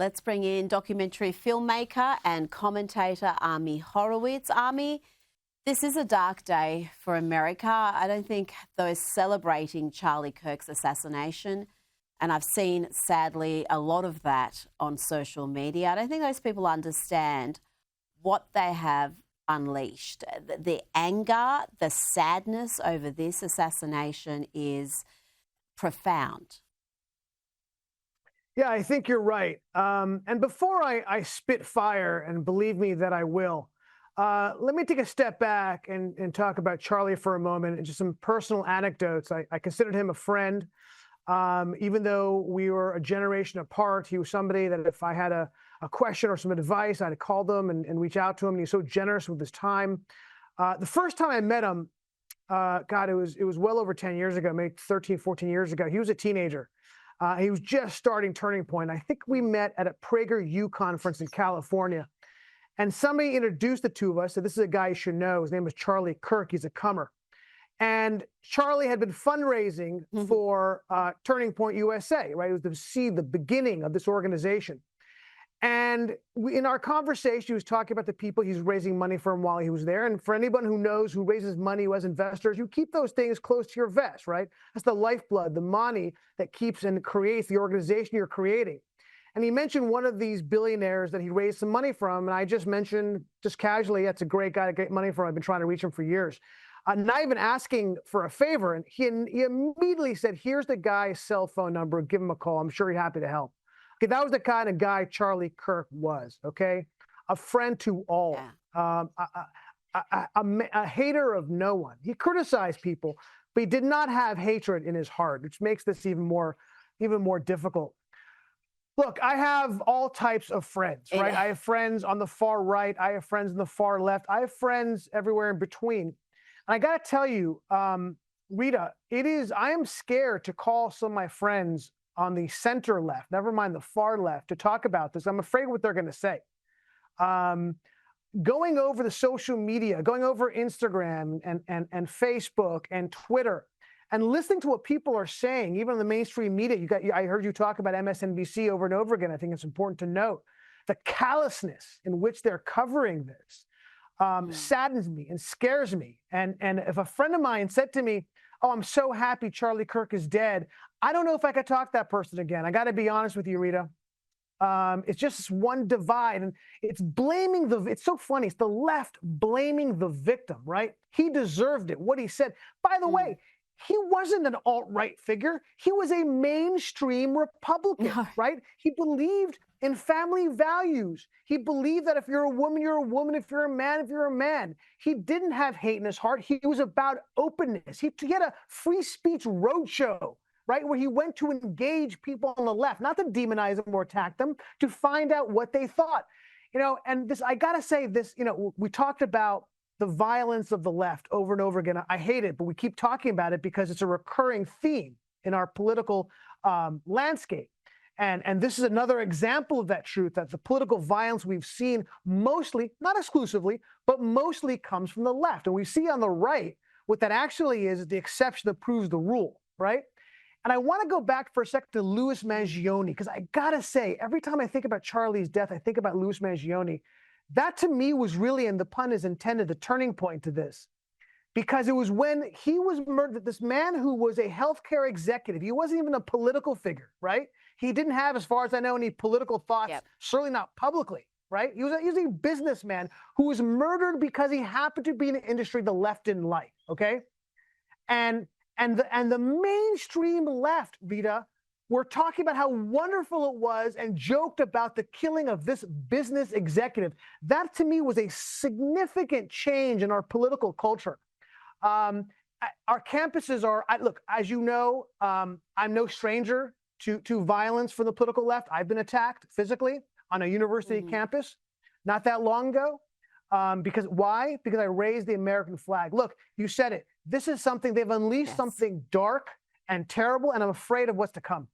Let's bring in documentary filmmaker and commentator Ami Horowitz. Ami, this is a dark day for America. I don't think those celebrating Charlie Kirk's assassination, and I've seen, sadly, a lot of that on social media. I don't think those people understand what they have unleashed. The anger, the sadness over this assassination is profound. Yeah, I think you're right. And before I spit fire, and believe me that I will, let me take a step back and talk about Charlie for a moment and just some personal anecdotes. I considered him a friend. Even though we were a generation apart, he was somebody that if I had a question or some advice, I'd call them and reach out to him. And he's so generous with his time. The first time I met him, God, it was well over 10 years ago, maybe 13, 14 years ago. He was a teenager. He was just starting Turning Point. I think we met at a PragerU conference in California. And somebody introduced the two of us. So this is a guy you should know. His name is Charlie Kirk. He's a comer. And Charlie had been fundraising for Turning Point USA, right? It was to see the beginning of this organization. And in our conversation, he was talking about the people he's raising money for while he was there. And for anyone who knows who raises money, who has investors, you keep those things close to your vest, right? That's the lifeblood, the money that keeps and creates the organization you're creating. And he mentioned one of these billionaires that he raised some money from. And I just mentioned, just casually, that's a great guy to get money from. I've been trying to reach him for years. Not even asking for a favor. And he immediately said, here's the guy's cell phone number. Give him a call. I'm sure he's happy to help. Okay, that was the kind of guy Charlie Kirk was, okay? A friend to all, yeah. A hater of no one. He criticized people, but he did not have hatred in his heart, which makes this even more difficult. Look, I have all types of friends, right? Yeah. I have friends on the far right. I have friends on the far left. I have friends everywhere in between. And I got to tell you, Rita, I am scared to call some of my friends on the center left, never mind the far left, to talk about this. I'm afraid what they're going to say. Going over the social media, going over Instagram and Facebook and Twitter, and listening to what people are saying, even on the mainstream media. I heard you talk about MSNBC over and over again. I think it's important to note the callousness in which they're covering this saddens me and scares me. And if a friend of mine said to me, "Oh, I'm so happy Charlie Kirk is dead," I don't know if I could talk to that person again. I got to be honest with you, Rita. It's just this one divide, and it's blaming it's so funny. It's the left blaming the victim, right? He deserved it, what he said. By the way, he wasn't an alt-right figure. He was a mainstream Republican, right? He believed in family values. He believed that if you're a woman, you're a woman. If you're a man, if you're a man. He didn't have hate in his heart. He was about openness. He had a free speech roadshow, right, where he went to engage people on the left, not to demonize them or attack them, to find out what they thought. And this, I got to say this, we talked about the violence of the left over and over again. I hate it, but we keep talking about it because it's a recurring theme in our political landscape. And this is another example of that truth, that the political violence we've seen mostly, not exclusively, but mostly comes from the left. And we see on the right, what that actually is the exception that proves the rule, right? And I want to go back for a second to Luigi Mangione, because I got to say, every time I think about Charlie's death, I think about Luigi Mangione. That to me was really, and the pun is intended, the turning point to this. Because it was when he was murdered, this man who was a healthcare executive, he wasn't even a political figure, right? He didn't have, as far as I know, any political thoughts, certainly not publicly, right? He was a businessman who was murdered because he happened to be in an industry the left didn't like, okay? And the mainstream left, Rita, were talking about how wonderful it was and joked about the killing of this business executive. That, to me, was a significant change in our political culture. Our campuses are, look, as you know, I'm no stranger to violence from the political left. I've been attacked physically on a university campus not that long ago. Why? Because I raised the American flag. Look, you said it. This is something, they've unleashed something dark and terrible, and I'm afraid of what's to come.